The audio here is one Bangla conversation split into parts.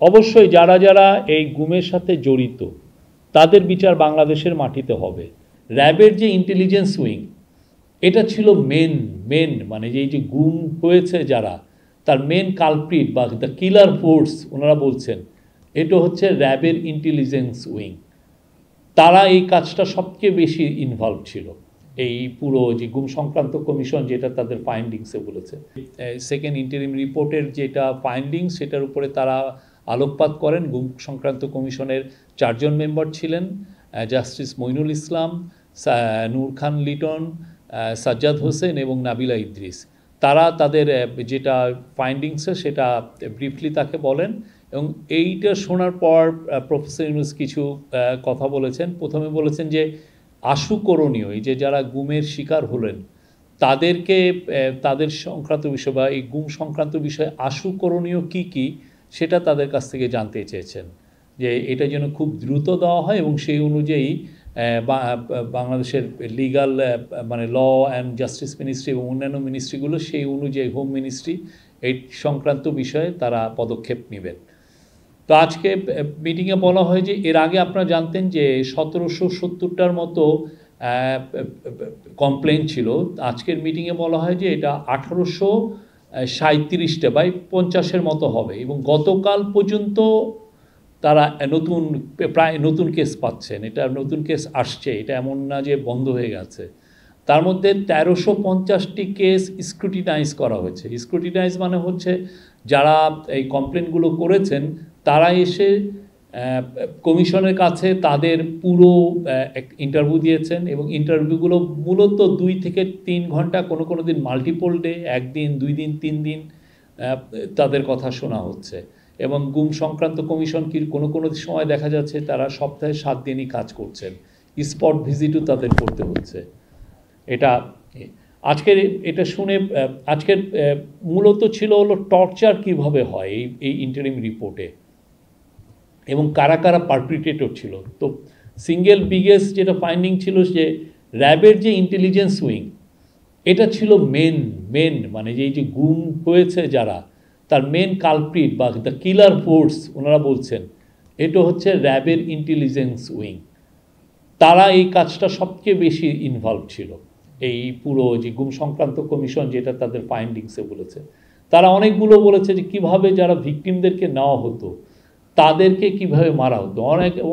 অবশ্যই যারা যারা এই গুমের সাথে জড়িত তাদের বিচার বাংলাদেশের মাটিতে হবে। র্যাবের যে ইন্টেলিজেন্স উইং, এটা ছিল মেন মানে যে গুম হয়েছে যারা, তার মেন কালপ্রিট বা দ্য কিলার ফোর্স ওনারা বলছেন এটা হচ্ছে র্যাবের ইন্টেলিজেন্স উইং। তারা এই কাজটা সবচেয়ে বেশি ইনভলভ ছিল এই পুরো যে গুম সংক্রান্ত কমিশন যেটা তাদের ফাইন্ডিংসে বলেছে। সেকেন্ড ইন্টারিম রিপোর্টের যেটা ফাইন্ডিংস সেটার উপরে তারা আলোকপাত করেন। গুম সংক্রান্ত কমিশনের 4 জন মেম্বার ছিলেন, জাস্টিস মইনুল ইসলাম, নূর খান লিটন, সাজ্জাদ হোসেন এবং নাবিলা ইদ্রিস। তারা তাদের যেটা ফাইন্ডিংসে সেটা ব্রিফলি তাকে বলেন এবং এইটা শোনার পর প্রফেসর ইউনূস কিছু কথা বলেছেন। প্রথমে বলেছেন যে আশুকরণীয় এই যে যারা গুমের শিকার হলেন তাদেরকে তাদের সংক্রান্ত বিষয় বা এই গুম সংক্রান্ত বিষয়ে আশুকরণীয় কী সেটা তাদের কাছ থেকে জানতে চেয়েছেন, যে এটা যেন খুব দ্রুত দেওয়া হয় এবং সেই অনুযায়ী বাংলাদেশের লিগাল মানে ল অ্যান্ড জাস্টিস মিনিস্ট্রি এবং অন্যান্য মিনিস্ট্রিগুলো সেই অনুযায়ী হোম মিনিস্ট্রি এই সংক্রান্ত বিষয়ে তারা পদক্ষেপ নেবেন। তো আজকে মিটিংয়ে বলা হয় যে এর আগে আপনারা জানতেন যে 1770টার মতো কমপ্লেন ছিল। আজকের মিটিংয়ে বলা হয় যে এটা 1837টা বাই 50-এর মতো হবে এবং গতকাল পর্যন্ত তারা প্রায় নতুন কেস পাচ্ছেন। এটা নতুন কেস আসছে, এটা এমন না যে বন্ধ হয়ে গেছে। তার মধ্যে 1350টি কেস স্ক্রুটিনাইজ করা হয়েছে। স্ক্রুটিনাইজ মানে হচ্ছে যারা এই কমপ্লেনগুলো করেছেন তারা এসে কমিশনের কাছে তাদের পুরো ইন্টারভিউ দিয়েছেন এবং ইন্টারভিউগুলো মূলত 2 থেকে 3 ঘন্টা, কোনো দিন মাল্টিপল ডে, 1 দিন 2 দিন 3 দিন তাদের কথা শোনা হচ্ছে। এবং গুম সংক্রান্ত কমিশন কোনো সময় দেখা যাচ্ছে তারা সপ্তাহে 7 দিনই কাজ করছেন, স্পট ভিজিটও তাদের করতে হচ্ছে। এটা শুনে আজকের মূলত ছিল হলো টর্চার কিভাবে হয় এই ইন্টারিম রিপোর্টে এবং কারা কারা পারপিট্রেটর ছিল। তো সিঙ্গেল বিগেস্ট যেটা ফাইন্ডিং ছিল যে র্যাবের যে ইন্টেলিজেন্স উইং, এটা ছিল মেন মানে যে গুম হয়েছে যারা, তার মেন কালপ্রিট বা দ্য কিলার ফোর্স ওনারা বলছেন এটা হচ্ছে র্যাবের ইন্টেলিজেন্স উইং। তারা এই কাজটা সবচেয়ে বেশি ইনভলভ ছিল এই পুরো যে গুম সংক্রান্ত কমিশন যেটা তাদের ফাইন্ডিংসে বলেছে। তারা অনেকগুলো বলেছে যে কিভাবে যারা ভিকটিমদেরকে নেওয়া হতো তাদেরকে কিভাবে মারা হতো।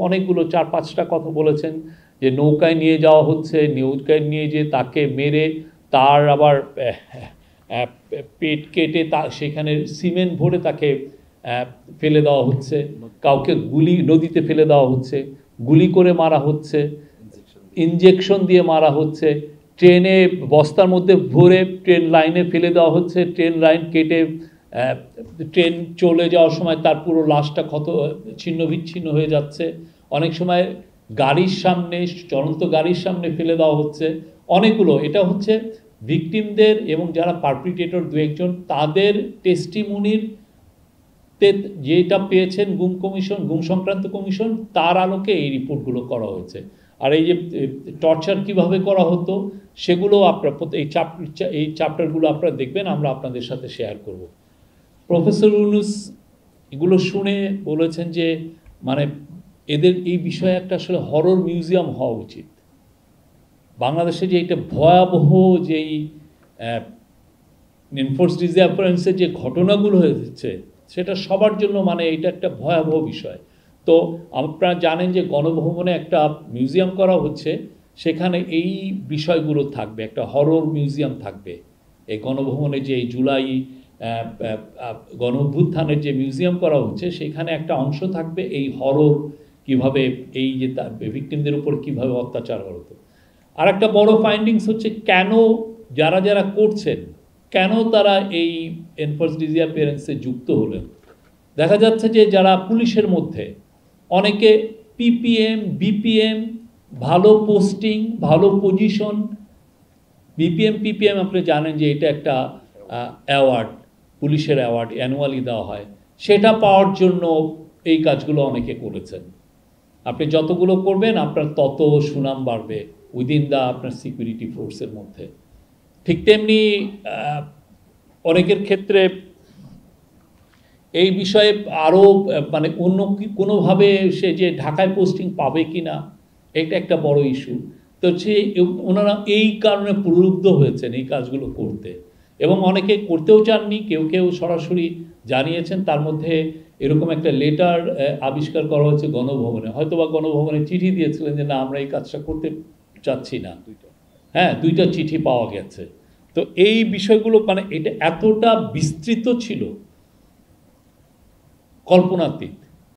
অনেকগুলো 4-5টা কথা বলেছেন, যে নৌকায় নিয়ে যাওয়া হচ্ছে, নৌকায় নিয়ে যেয়ে তাকে মেরে তার আবার পেট কেটে সেখানে সিমেন্ট ভরে তাকে ফেলে দেওয়া হচ্ছে, কাউকে নদীতে ফেলে দেওয়া হচ্ছে, গুলি করে মারা হচ্ছে, ইনজেকশন দিয়ে মারা হচ্ছে, ট্রেনে বস্তার মধ্যে ভরে ট্রেন লাইনে ফেলে দেওয়া হচ্ছে, ট্রেন লাইন কেটে ট্রেন চলে যাওয়ার সময় তার পুরো লাশটা ছিন্ন বিচ্ছিন্ন হয়ে যাচ্ছে। অনেক সময় গাড়ির সামনে, চলন্ত গাড়ির সামনে ফেলে দেওয়া হচ্ছে। অনেকগুলো এটা হচ্ছে ভিকটিমদের এবং যারা পারপিট্রেটর 2-1 জন তাদের টেস্টিমনির যেটা পেয়েছেন গুম সংক্রান্ত কমিশন, তার আলোকে এই রিপোর্টগুলো করা হয়েছে। আর এই যে টর্চার কিভাবে করা হতো সেগুলো আপনারা এই চ্যাপ্টারগুলো আপনারা দেখবেন, আমরা আপনাদের সাথে শেয়ার করব। প্রফেসর ইউনূস এগুলো শুনে বলেছেন যে মানে এদের এই বিষয়ে একটা আসলে হরর মিউজিয়াম হওয়া উচিত। বাংলাদেশে যে এটা ভয়াবহ যেই এনফোর্সড ডিসঅ্যাপিয়ারেন্সের যে ঘটনাগুলো হয়েছে সেটা সবার জন্য মানে এটা একটা ভয়াবহ বিষয়। তো আপনারা জানেন যে গণভবনে একটা মিউজিয়াম করা হচ্ছে, সেখানে এই বিষয়গুলো থাকবে, একটা হরর মিউজিয়াম থাকবে। এই গণভবনে যে এই জুলাই গণ অভ্যুত্থানের যে মিউজিয়াম করা হচ্ছে সেখানে একটা অংশ থাকবে এই হরর, কিভাবে এই যে ভিকটিমদের উপর কিভাবে অত্যাচার হতো। আর একটা বড় ফাইন্ডিংস হচ্ছে কেন যারা করছেন কেন তারা এই এনফোর্সড ডিসঅ্যাপিয়ারেন্সে যুক্ত হলেন। দেখা যাচ্ছে যে যারা পুলিশের মধ্যে অনেকে বিপিএম, ভালো পোস্টিং, ভালো পজিশন, পিপিএম আপনি জানেন যে এটা একটা অ্যাওয়ার্ড, পুলিশের অ্যাওয়ার্ড অ্যানুয়ালি দেওয়া হয়, সেটা পাওয়ার জন্য এই কাজগুলো অনেকে করেছেন। আপনি যতগুলো করবেন আপনার তত সুনাম বাড়বে উইদিন আপনার সিকিউরিটি ফোর্সের মধ্যে। ঠিক তেমনি অনেকের ক্ষেত্রে এই বিষয়ে আরও মানে অন্য কোনোভাবে সে যে ঢাকায় পোস্টিং পাবে কি না, এটা একটা বড় ইস্যু। তো ওনারা এই কারণে প্রলুব্ধ হয়েছেন এই কাজগুলো করতে, এবং অনেকে করতেও চাননি, কেউ কেউ সরাসরি জানিয়েছেন। তার মধ্যে এরকম একটা লেটার আবিষ্কার করা হয়েছে গণভবনে, হয়তোবা গণভবনে চিঠি দিয়েছিলেন যে না আমরা এই কাজটা করতে চাচ্ছি না। হ্যাঁ, 2টা চিঠি পাওয়া গেছে। তো এই বিষয়গুলো মানে এটা এতটা বিস্তৃত ছিল, কল্পনাতীত।